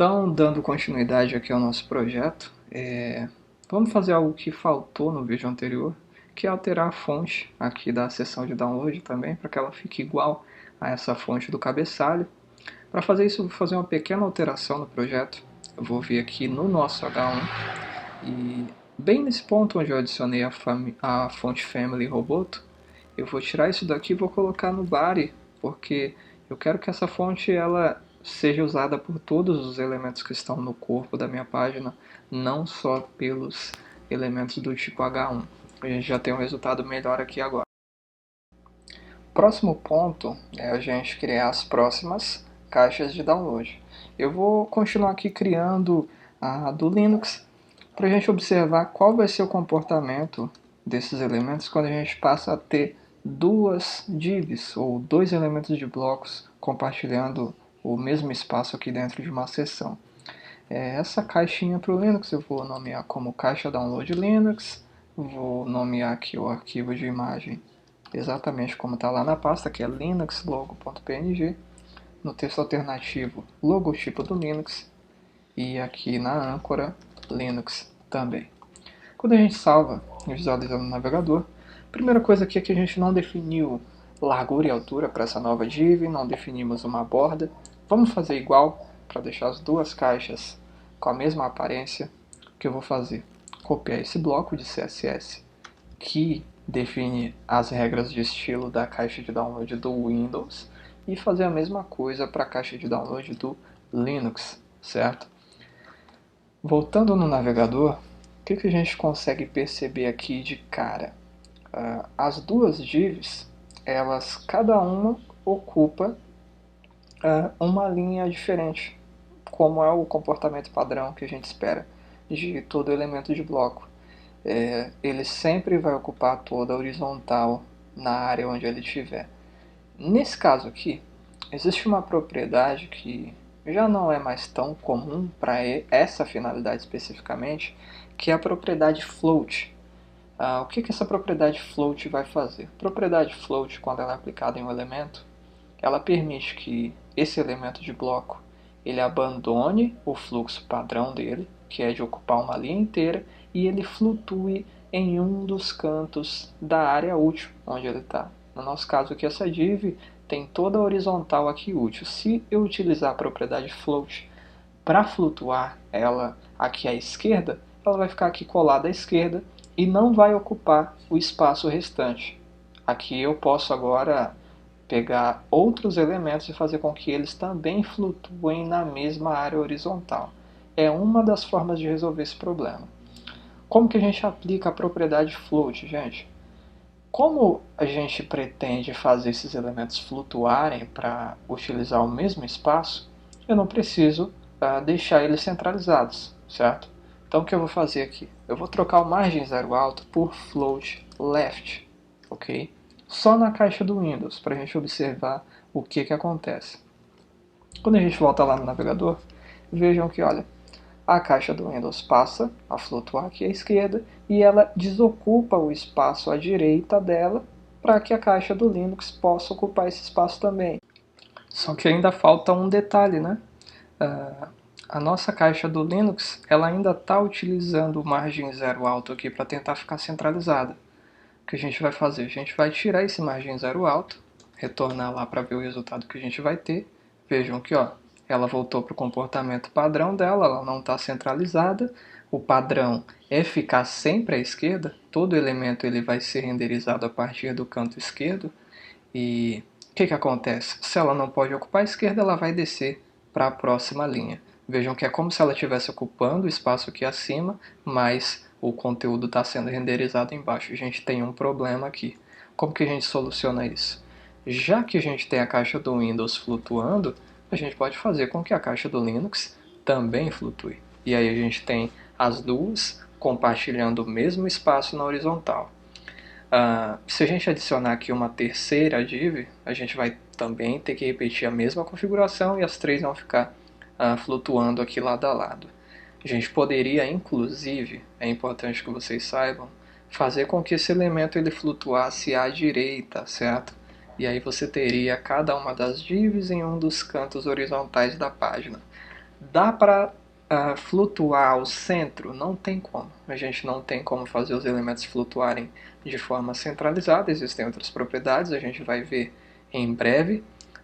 Então, dando continuidade aqui ao nosso projeto, vamos fazer algo que faltou no vídeo anterior, que é alterar a fonte aqui da seção de download também, para que ela fique igual a essa fonte do cabeçalho. Para fazer isso, eu vou fazer uma pequena alteração no projeto. Eu vou vir aqui no nosso H1 e bem nesse ponto onde eu adicionei a fonte Family Roboto, eu vou tirar isso daqui e vou colocar no body, porque eu quero que essa fonte ela seja usada por todos os elementos que estão no corpo da minha página, não só pelos elementos do tipo H1. A gente já tem um resultado melhor aqui agora. Próximo ponto é a gente criar as próximas caixas de download. Eu vou continuar aqui criando a do Linux para a gente observar qual vai ser o comportamento desses elementos quando a gente passa a ter duas divs ou dois elementos de blocos compartilhando o mesmo espaço aqui dentro de uma seção. Essa caixinha para o Linux eu vou nomear como caixa download Linux, vou nomear aqui o arquivo de imagem exatamente como está lá na pasta, que é linuxlogo.png, no texto alternativo logotipo do Linux e aqui na âncora Linux também. Quando a gente salva e visualiza no navegador, a primeira coisa aqui é que a gente não definiu largura e altura para essa nova div, não definimos uma borda. Vamos fazer igual para deixar as duas caixas com a mesma aparência. O que eu vou fazer? Copiar esse bloco de CSS que define as regras de estilo da caixa de download do Windows e fazer a mesma coisa para a caixa de download do Linux, certo? Voltando no navegador, o que a gente consegue perceber aqui de cara? As duas divs, elas cada uma ocupa uma linha diferente, como é o comportamento padrão que a gente espera de todo elemento de bloco. Ele sempre vai ocupar toda a horizontal na área onde ele estiver. Nesse caso aqui, existe uma propriedade que já não é mais tão comum para essa finalidade especificamente, que é a propriedade float. O que essa propriedade float vai fazer? A propriedade float, quando ela é aplicada em um elemento, ela permite que esse elemento de bloco ele abandone o fluxo padrão dele, que é de ocupar uma linha inteira, e ele flutue em um dos cantos da área útil onde ele está. No nosso caso aqui, essa div tem toda a horizontal aqui útil. Se eu utilizar a propriedade float para flutuar ela aqui à esquerda, ela vai ficar aqui colada à esquerda e não vai ocupar o espaço restante. Aqui eu posso agora pegar outros elementos e fazer com que eles também flutuem na mesma área horizontal. É uma das formas de resolver esse problema. Como que a gente aplica a propriedade float, gente? Como a gente pretende fazer esses elementos flutuarem para utilizar o mesmo espaço, eu não preciso deixar eles centralizados, certo? Então o que eu vou fazer aqui? Eu vou trocar o margem zero alto por float left, ok? Só na caixa do Windows, para a gente observar o que acontece. Quando a gente volta lá no navegador, vejam que, olha, a caixa do Windows passa a flutuar aqui à esquerda e ela desocupa o espaço à direita dela para que a caixa do Linux possa ocupar esse espaço também. Só que ainda falta um detalhe, né? A nossa caixa do Linux ela ainda está utilizando o margem zero alto aqui para tentar ficar centralizada. O que a gente vai fazer? A gente vai tirar esse margem zero alto, retornar lá para ver o resultado que a gente vai ter. Vejam que ela voltou para o comportamento padrão dela, ela não está centralizada. O padrão é ficar sempre à esquerda, todo elemento ele vai ser renderizado a partir do canto esquerdo. E o que acontece? Se ela não pode ocupar a esquerda, ela vai descer para a próxima linha. Vejam que é como se ela estivesse ocupando o espaço aqui acima, mas o conteúdo está sendo renderizado embaixo. A gente tem um problema aqui. Como que a gente soluciona isso? Já que a gente tem a caixa do Windows flutuando, a gente pode fazer com que a caixa do Linux também flutue. E aí a gente tem as duas compartilhando o mesmo espaço na horizontal. Se a gente adicionar aqui uma terceira div, a gente vai também ter que repetir a mesma configuração e as três vão ficar flutuando aqui lado a lado. A gente poderia, inclusive, é importante que vocês saibam, fazer com que esse elemento ele flutuasse à direita, certo? E aí você teria cada uma das divs em um dos cantos horizontais da página. Dá para flutuar o centro? Não tem como. A gente não tem como fazer os elementos flutuarem de forma centralizada. Existem outras propriedades, a gente vai ver em breve.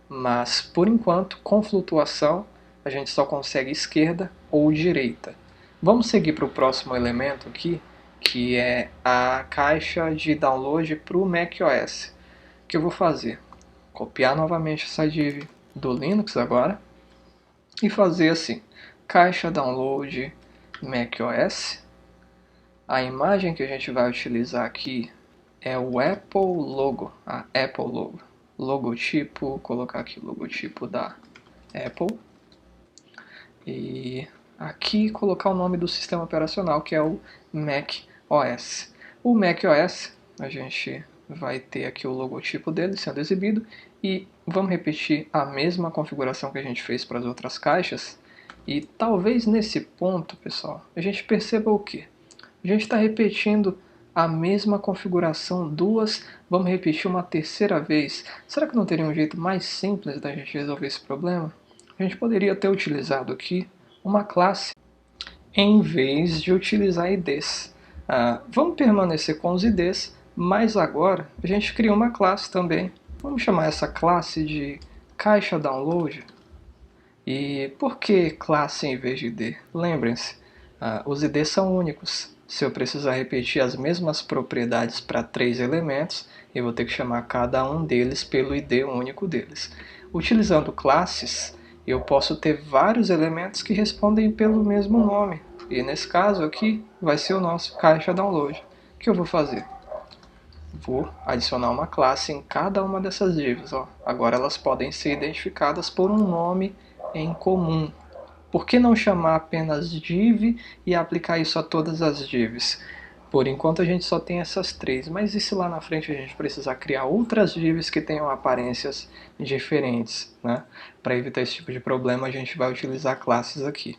Mas, por enquanto, com flutuação, a gente só consegue esquerda ou direita. Vamos seguir para o próximo elemento aqui, que é a caixa de download para o macOS. O que eu vou fazer? Copiar novamente essa div do Linux agora e fazer assim, caixa download macOS. A imagem que a gente vai utilizar aqui é o Apple Logo, a Apple Logo. Logotipo, colocar aqui o logotipo da Apple. E aqui colocar o nome do sistema operacional, que é o macOS. O macOS, a gente vai ter aqui o logotipo dele sendo exibido. E vamos repetir a mesma configuração que a gente fez para as outras caixas. E talvez nesse ponto, pessoal, a gente perceba o quê? A gente está repetindo a mesma configuração duas, vamos repetir uma terceira vez. Será que não teria um jeito mais simples da gente resolver esse problema? A gente poderia ter utilizado aqui uma classe em vez de utilizar IDs. Vamos permanecer com os IDs, mas agora a gente cria uma classe também. Vamos chamar essa classe de caixa download. E por que classe em vez de ID? Lembrem-se, os IDs são únicos. Se eu precisar repetir as mesmas propriedades para 3 elementos, eu vou ter que chamar cada um deles pelo ID único deles. Utilizando classes, eu posso ter vários elementos que respondem pelo mesmo nome. E nesse caso aqui vai ser o nosso caixa download. O que eu vou fazer? Vou adicionar uma classe em cada uma dessas divs. Agora elas podem ser identificadas por um nome em comum. Por que não chamar apenas div e aplicar isso a todas as divs? Por enquanto a gente só tem essas 3, mas e se lá na frente a gente precisar criar outras divs que tenham aparências diferentes, né? Para evitar esse tipo de problema a gente vai utilizar classes aqui.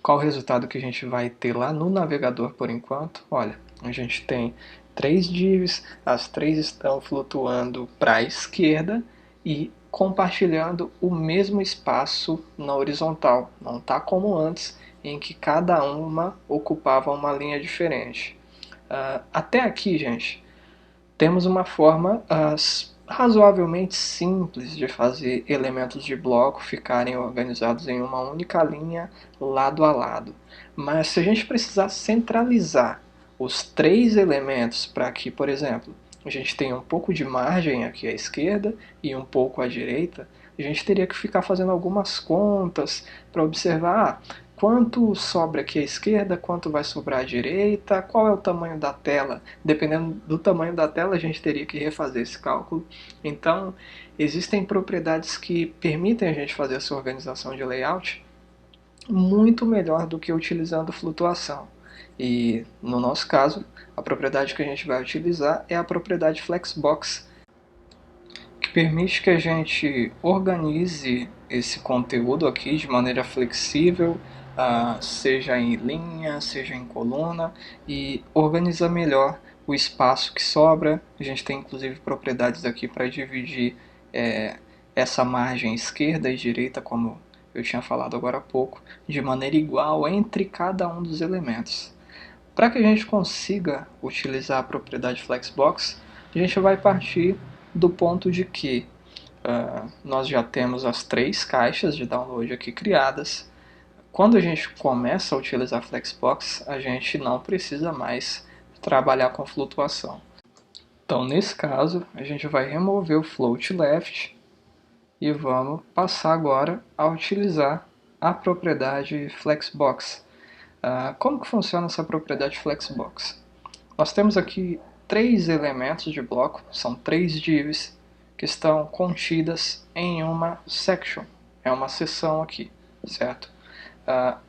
Qual o resultado que a gente vai ter lá no navegador por enquanto? Olha, a gente tem 3 divs, as 3 estão flutuando para a esquerda e compartilhando o mesmo espaço na horizontal. Não está como antes, em que cada uma ocupava uma linha diferente. Até aqui, gente, temos uma forma razoavelmente simples de fazer elementos de bloco ficarem organizados em uma única linha, lado a lado. Mas se a gente precisar centralizar os 3 elementos para que, por exemplo, a gente tenha um pouco de margem aqui à esquerda e um pouco à direita, a gente teria que ficar fazendo algumas contas para observar quanto sobra aqui à esquerda, quanto vai sobrar à direita, qual é o tamanho da tela. Dependendo do tamanho da tela, a gente teria que refazer esse cálculo. Então, existem propriedades que permitem a gente fazer essa organização de layout muito melhor do que utilizando flutuação. E, no nosso caso, a propriedade que a gente vai utilizar é a propriedade Flexbox, que permite que a gente organize esse conteúdo aqui de maneira flexível, seja em linha, seja em coluna, e organiza melhor o espaço que sobra. A gente tem inclusive propriedades aqui para dividir essa margem esquerda e direita, como eu tinha falado agora há pouco, de maneira igual entre cada um dos elementos. Para que a gente consiga utilizar a propriedade Flexbox, a gente vai partir do ponto de que nós já temos as 3 caixas de download aqui criadas. Quando a gente começa a utilizar Flexbox, a gente não precisa mais trabalhar com flutuação. Então, nesse caso, a gente vai remover o float left e vamos passar agora a utilizar a propriedade Flexbox. Como que funciona essa propriedade Flexbox? Nós temos aqui 3 elementos de bloco, são 3 divs que estão contidas em uma section, é uma seção aqui, certo?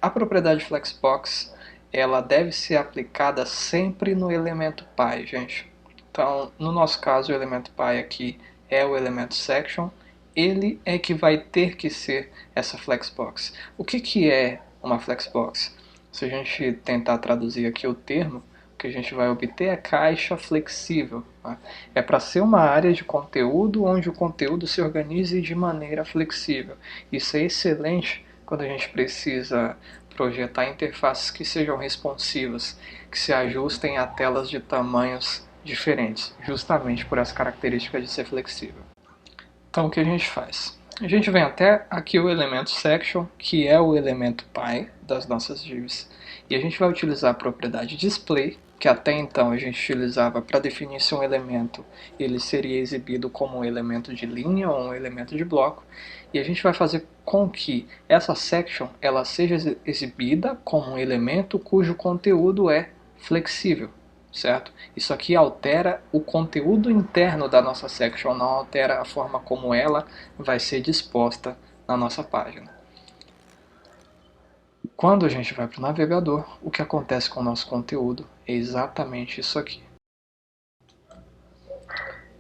A propriedade Flexbox, ela deve ser aplicada sempre no elemento pi, gente. Então, no nosso caso, o elemento pi aqui é o elemento section, ele é que vai ter que ser essa Flexbox. O que é uma Flexbox? Se a gente tentar traduzir aqui o termo, o que a gente vai obter é caixa flexível. Tá? É para ser uma área de conteúdo onde o conteúdo se organize de maneira flexível. Isso é excelente quando a gente precisa projetar interfaces que sejam responsivas, que se ajustem a telas de tamanhos diferentes, justamente por essa característica de ser flexível. Então o que a gente faz? A gente vem até aqui o elemento section, que é o elemento pai das nossas divs, e a gente vai utilizar a propriedade display, que até então a gente utilizava para definir se um elemento ele seria exibido como um elemento de linha ou um elemento de bloco, e a gente vai fazer com que essa section ela seja exibida como um elemento cujo conteúdo é flexível, certo? Isso aqui altera o conteúdo interno da nossa section, não altera a forma como ela vai ser disposta na nossa página. Quando a gente vai para o navegador, o que acontece com o nosso conteúdo é exatamente isso aqui.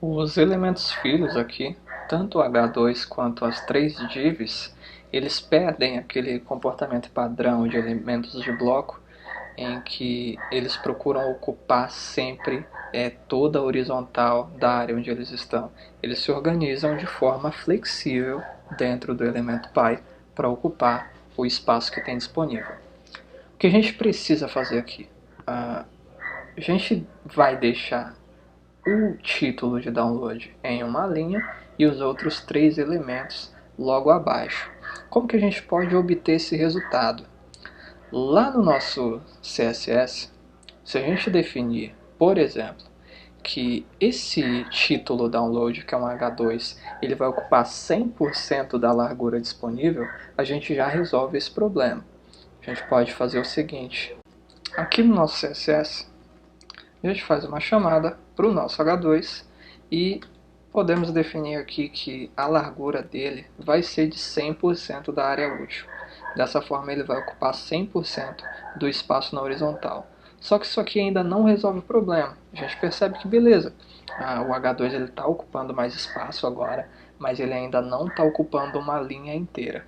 Os elementos filhos aqui, tanto o H2 quanto as 3 divs, eles perdem aquele comportamento padrão de elementos de bloco em que eles procuram ocupar sempre toda a horizontal da área onde eles estão. Eles se organizam de forma flexível dentro do elemento pi para ocupar o espaço que tem disponível. O que a gente precisa fazer aqui? A gente vai deixar o título de download em uma linha e os outros 3 elementos logo abaixo. Como que a gente pode obter esse resultado? Lá no nosso CSS, se a gente definir, por exemplo, que esse título download, que é um H2, ele vai ocupar 100% da largura disponível, a gente já resolve esse problema. A gente pode fazer o seguinte, aqui no nosso CSS, a gente faz uma chamada para o nosso H2 e podemos definir aqui que a largura dele vai ser de 100% da área útil. Dessa forma ele vai ocupar 100% do espaço na horizontal. Só que isso aqui ainda não resolve o problema. A gente percebe que beleza, o H2 está ocupando mais espaço agora, mas ele ainda não está ocupando uma linha inteira.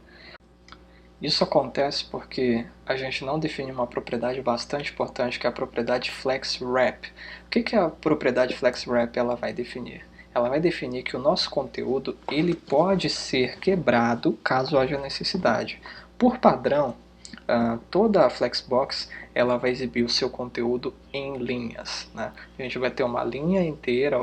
Isso acontece porque a gente não define uma propriedade bastante importante, que é a propriedade FlexWrap. O que a propriedade FlexWrap ela vai definir? Ela vai definir que o nosso conteúdo ele pode ser quebrado caso haja necessidade. Por padrão, toda a Flexbox ela vai exibir o seu conteúdo em linhas, né? A gente vai ter uma linha inteira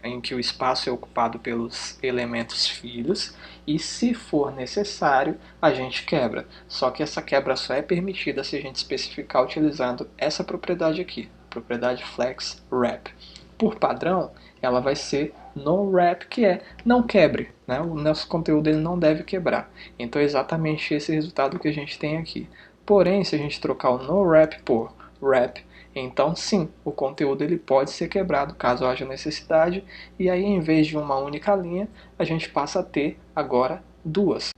em que o espaço é ocupado pelos elementos filhos e, se for necessário, a gente quebra. Só que essa quebra só é permitida se a gente especificar utilizando essa propriedade aqui, propriedade FlexWrap. Por padrão, ela vai ser no-wrap, que é não quebre, né? O nosso conteúdo ele não deve quebrar. Então é exatamente esse resultado que a gente tem aqui. Porém, se a gente trocar o no-wrap por wrap, então sim, o conteúdo ele pode ser quebrado caso haja necessidade, e aí em vez de uma única linha, a gente passa a ter agora duas.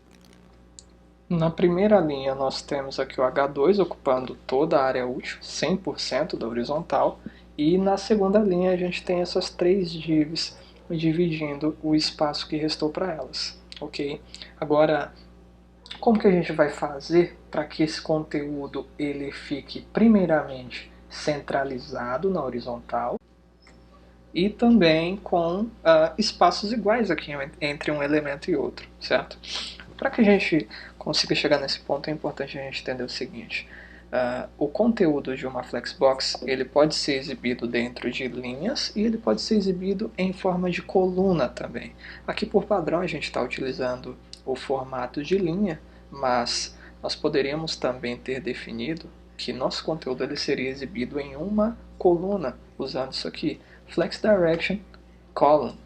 Na primeira linha nós temos aqui o H2 ocupando toda a área útil, 100% da horizontal, e na segunda linha a gente tem essas 3 divs dividindo o espaço que restou para elas, ok? Agora, como que a gente vai fazer para que esse conteúdo ele fique primeiramente centralizado na horizontal e também com espaços iguais aqui entre um elemento e outro, certo? Para que a gente consiga chegar nesse ponto é importante a gente entender o seguinte. O conteúdo de uma Flexbox ele pode ser exibido dentro de linhas e ele pode ser exibido em forma de coluna também. Aqui por padrão a gente está utilizando o formato de linha, mas nós poderíamos também ter definido que nosso conteúdo ele seria exibido em uma coluna, usando isso aqui, Flex Direction Column.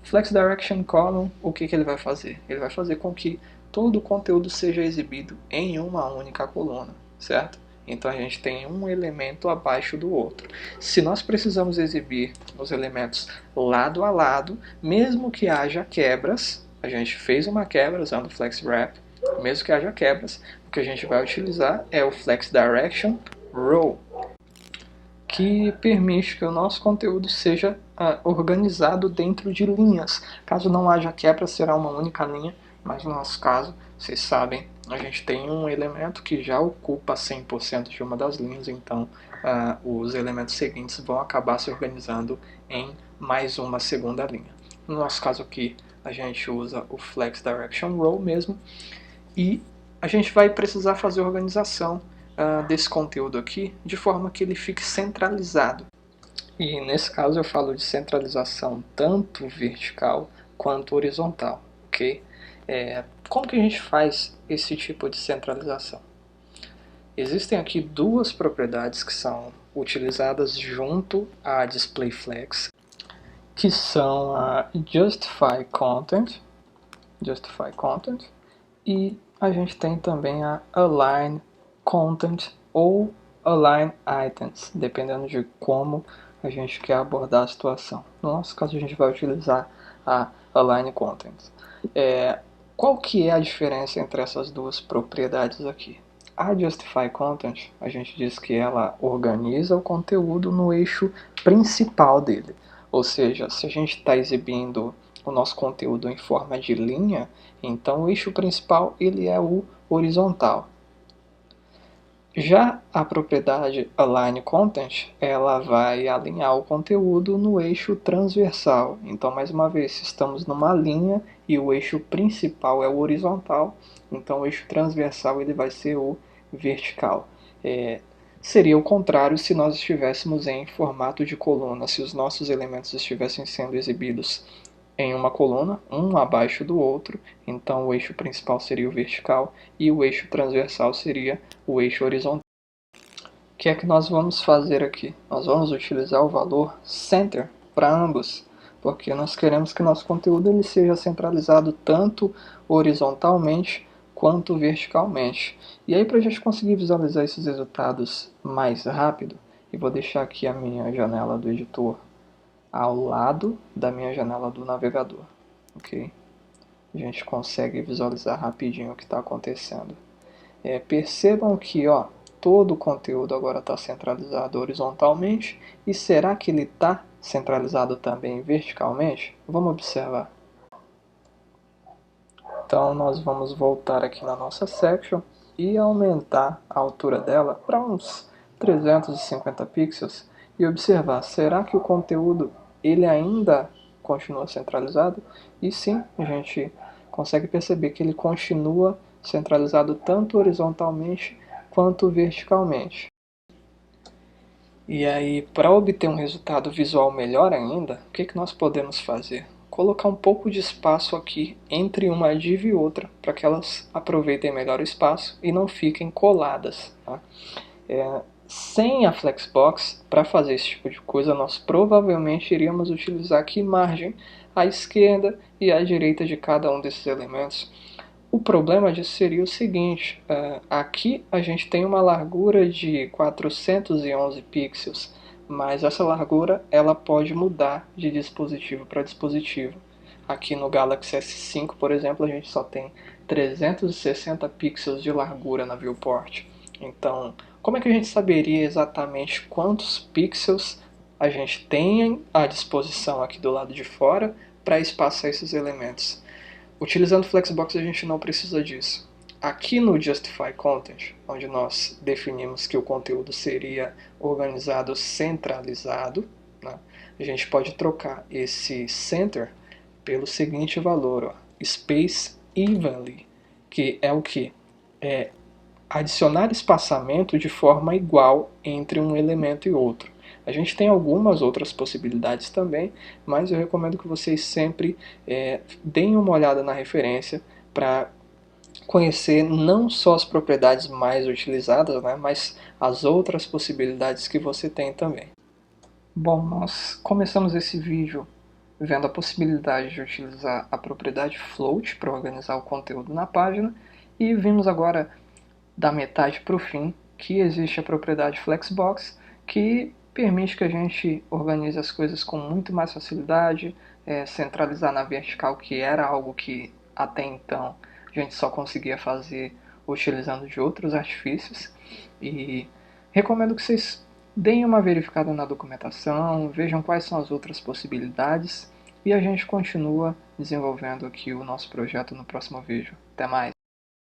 Flex Direction Column, o que ele vai fazer? Ele vai fazer com que todo o conteúdo seja exibido em uma única coluna, certo? Então a gente tem um elemento abaixo do outro. Se nós precisamos exibir os elementos lado a lado, mesmo que haja quebras, a gente fez uma quebra usando o FlexWrap, mesmo que haja quebras, o que a gente vai utilizar é o Flex Direction Row, que permite que o nosso conteúdo seja organizado dentro de linhas. Caso não haja quebra, será uma única linha, mas no nosso caso, vocês sabem, a gente tem um elemento que já ocupa 100% de uma das linhas, então os elementos seguintes vão acabar se organizando em mais uma segunda linha. No nosso caso aqui, a gente usa o Flex Direction Row mesmo, E a gente vai precisar fazer a organização desse conteúdo aqui de forma que ele fique centralizado. E nesse caso eu falo de centralização tanto vertical quanto horizontal, ok? Como que a gente faz esse tipo de centralização? Existem aqui duas propriedades que são utilizadas junto à DisplayFlex, que são a Justify Content e a gente tem também a Align Content ou Align Items, dependendo de como a gente quer abordar a situação. No nosso caso, a gente vai utilizar a Align Content. Qual que é a diferença entre essas duas propriedades aqui? A Justify Content, a gente diz que ela organiza o conteúdo no eixo principal dele. Ou seja, se a gente está exibindo o nosso conteúdo em forma de linha, então o eixo principal ele é o horizontal. Já a propriedade Align Content, ela vai alinhar o conteúdo no eixo transversal. Então, mais uma vez, se estamos numa linha e o eixo principal é o horizontal, então o eixo transversal ele vai ser o vertical. Seria o contrário se nós estivéssemos em formato de coluna, se os nossos elementos estivessem sendo exibidos em uma coluna, um abaixo do outro, então o eixo principal seria o vertical e o eixo transversal seria o eixo horizontal. O que é que nós vamos fazer aqui? Nós vamos utilizar o valor center para ambos, porque nós queremos que nosso conteúdo ele seja centralizado tanto horizontalmente quanto verticalmente. E aí, para a gente conseguir visualizar esses resultados mais rápido, eu vou deixar aqui a minha janela do editor ao lado da minha janela do navegador, ok? A gente consegue visualizar rapidinho o que está acontecendo. Percebam que todo o conteúdo agora está centralizado horizontalmente, e será que ele está centralizado também verticalmente? Vamos observar. Então nós vamos voltar aqui na nossa section e aumentar a altura dela para uns 350 pixels e observar, será que o conteúdo ele ainda continua centralizado? E sim, a gente consegue perceber que ele continua centralizado tanto horizontalmente quanto verticalmente. E aí, para obter um resultado visual melhor ainda, o que nós podemos fazer? Colocar um pouco de espaço aqui entre uma div e outra, para que elas aproveitem melhor o espaço e não fiquem coladas. Tá? Sem a Flexbox, para fazer esse tipo de coisa, nós provavelmente iríamos utilizar aqui margem à esquerda e à direita de cada um desses elementos. O problema disso seria o seguinte, aqui a gente tem uma largura de 411 pixels, mas essa largura ela pode mudar de dispositivo para dispositivo. Aqui no Galaxy S5, por exemplo, a gente só tem 360 pixels de largura na viewport. Então, como é que a gente saberia exatamente quantos pixels a gente tem à disposição aqui do lado de fora para espaçar esses elementos? Utilizando Flexbox a gente não precisa disso. Aqui no Justify Content, onde nós definimos que o conteúdo seria organizado centralizado, né, a gente pode trocar esse center pelo seguinte valor, space evenly, que é o que? É adicionar espaçamento de forma igual entre um elemento e outro. A gente tem algumas outras possibilidades também, mas eu recomendo que vocês sempre deem uma olhada na referência para conhecer não só as propriedades mais utilizadas, né, mas as outras possibilidades que você tem também. Bom, nós começamos esse vídeo vendo a possibilidade de utilizar a propriedade float para organizar o conteúdo na página, e vimos agora da metade para o fim que existe a propriedade Flexbox, que permite que a gente organize as coisas com muito mais facilidade, centralizar na vertical, que era algo que até então a gente só conseguia fazer utilizando de outros artifícios. E recomendo que vocês deem uma verificada na documentação, vejam quais são as outras possibilidades, e a gente continua desenvolvendo aqui o nosso projeto no próximo vídeo. Até mais!